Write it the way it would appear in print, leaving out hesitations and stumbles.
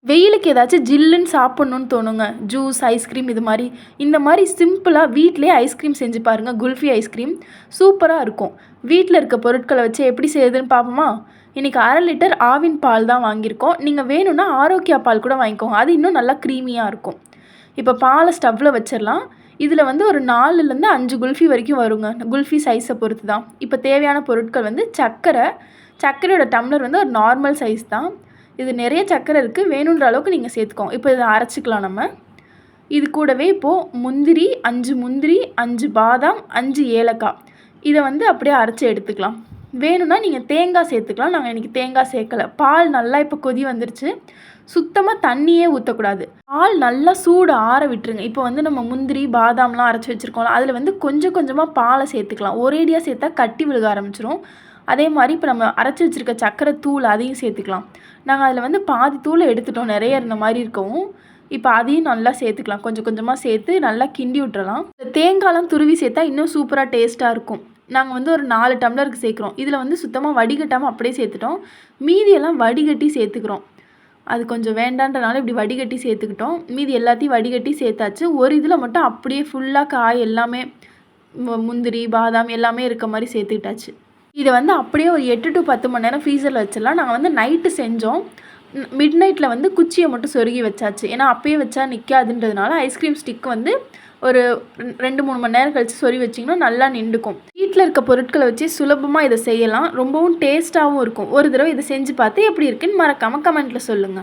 வெயிலுக்கு ஏதாச்சும் ஜில்லுன்னு சாப்பிட்ணுன்னு தோணுங்க. ஜூஸ், ஐஸ்கிரீம் இது மாரி. இந்த மாரி சிம்பிளா வீட்லயே ஐஸ்கிரீம் செஞ்சு பாருங்க. குல்ஃபி ஐஸ்கிரீம் சூப்பரா இருக்கும். வீட்ல இருக்க பொருட்கள வச்சு எப்படி செய்யுதுன்னு பார்ப்போமா? இன்னைக்கு 1/2 லிட்டர் ஆவின் பால் தான் வாங்கியிருக்கோம். நீங்க வேணும்னா ஆரோக்கியா பால் கூட வாங்கிக்கோங்க. அது இன்னும் நல்லா க்ரீமியா இருக்கும். இப்ப பால ஸ்டவ்ல வச்சிரலாம். இதுல வந்து ஒரு 4லேருந்து 5 குல்ஃபி வரைக்கும் வருங்க. குல்ஃபி சைஸ பொறுத்து தான். இப்ப தேவையான பொருட்கள் வந்து சர்க்கரை. சர்க்கரையோட டம்ளர் வந்து ஒரு நார்மல் சைஸ் தான். இது நிறைய சர்க்கரை இருக்கு. வேணுன்ற அளவுக்கு நீங்க சேர்த்துக்கோங்க. இப்போ இத அரைச்சுக்கலாம் நம்ம. இது கூடவே இப்போ முந்திரி 5 முந்திரி, 5 பாதாம், 5 ஏலக்காய். இத வந்து அப்படியே அரைச்சு எடுத்துக்கலாம். வேணும்னா நீங்க தேங்காய் சேர்த்துக்கலாம். நாங்க இன்னைக்கு தேங்காய் சேர்க்கல. பால் நல்லா இப்போ கொதி வந்துருச்சு. சுத்தமா தண்ணியே ஊத்தக்கூடாது. பால் நல்லா சூடு ஆற விட்டுருங்க. இப்போ வந்து நம்ம முந்திரி, பாதாம்லாம் அரைச்சு வச்சிருக்கோம்ல, அதில வந்து கொஞ்சம் கொஞ்சமா பால சேர்த்துக்கலாம். ஒரேடியா சேர்த்தா கட்டி விழுக ஆரம்பிச்சுரும். அதே மாரி இப்போ நம்ம அரைச்சு வச்சிருக்க சர்க்கரை தூள் அதையும் சேர்த்துக்கலாம். நாங்க அதில வந்து பாதி தூள எடுத்துட்டோம். நெறைய இருந்த மாரி இருக்கவும். இப்ப அதையும் நல்லா சேர்த்துக்கலாம். கொஞ்சம் கொஞ்சமா சேர்த்து நல்லா கிண்டி விட்டுறலாம். தேங்காய்லாம் துருவி சேர்த்தா இன்னும் சூப்பரா டேஸ்ட்டா இருக்கும். நாங்க வந்து ஒரு 4 டம்ளருக்கு சேர்க்குறோம். இதில வந்து சுத்தமா வடிகட்டாம அப்படியே சேர்த்துட்டோம். மீதியெல்லாம் வடிகட்டி சேர்த்துக்கிறோம். அது கொஞ்சம் வேண்டான்றனால இப்படி வடிகட்டி சேர்த்துக்கிட்டோம். மீதி எல்லாத்தையும் வடிகட்டி சேர்த்தாச்சு. ஒரு இதில மட்டும் அப்படியே ஃபுல்லா காய் எல்லாமே முந்திரி, பாதாம் எல்லாமே இருக்க மாரி சேர்த்துக்கிட்டாச்சு. இத வந்து அப்படியே ஒரு 8 to 10 மணி நேரம் ஃப்ரீசர்ல வச்சிடலாம். நாங்க வந்து நைட்டு செஞ்சோம். மிட் நைட்ல வந்து குச்சிய மட்டும் சொருகி வச்சாச்சு. ஏன்னா அப்பயே வச்சா நிக்காதுன்றதுனால ஐஸ்கிரீம் ஸ்டிக் வந்து ஒரு 2, 3 மணி நேரம் கழிச்சு சொருவி வச்சிங்கன்னா நல்லா நின்டுக்கும். வீட்ல இருக்க பொருட்கள வச்சு சுலபமா இத செய்யலாம். ரொம்பவும் டேஸ்ட்டாவும் இருக்கும். ஒரு தடவ இத செஞ்சு பார்த்து எப்படி இருக்குன்னு மறக்காம கமெண்ட்ல சொல்லுங்க.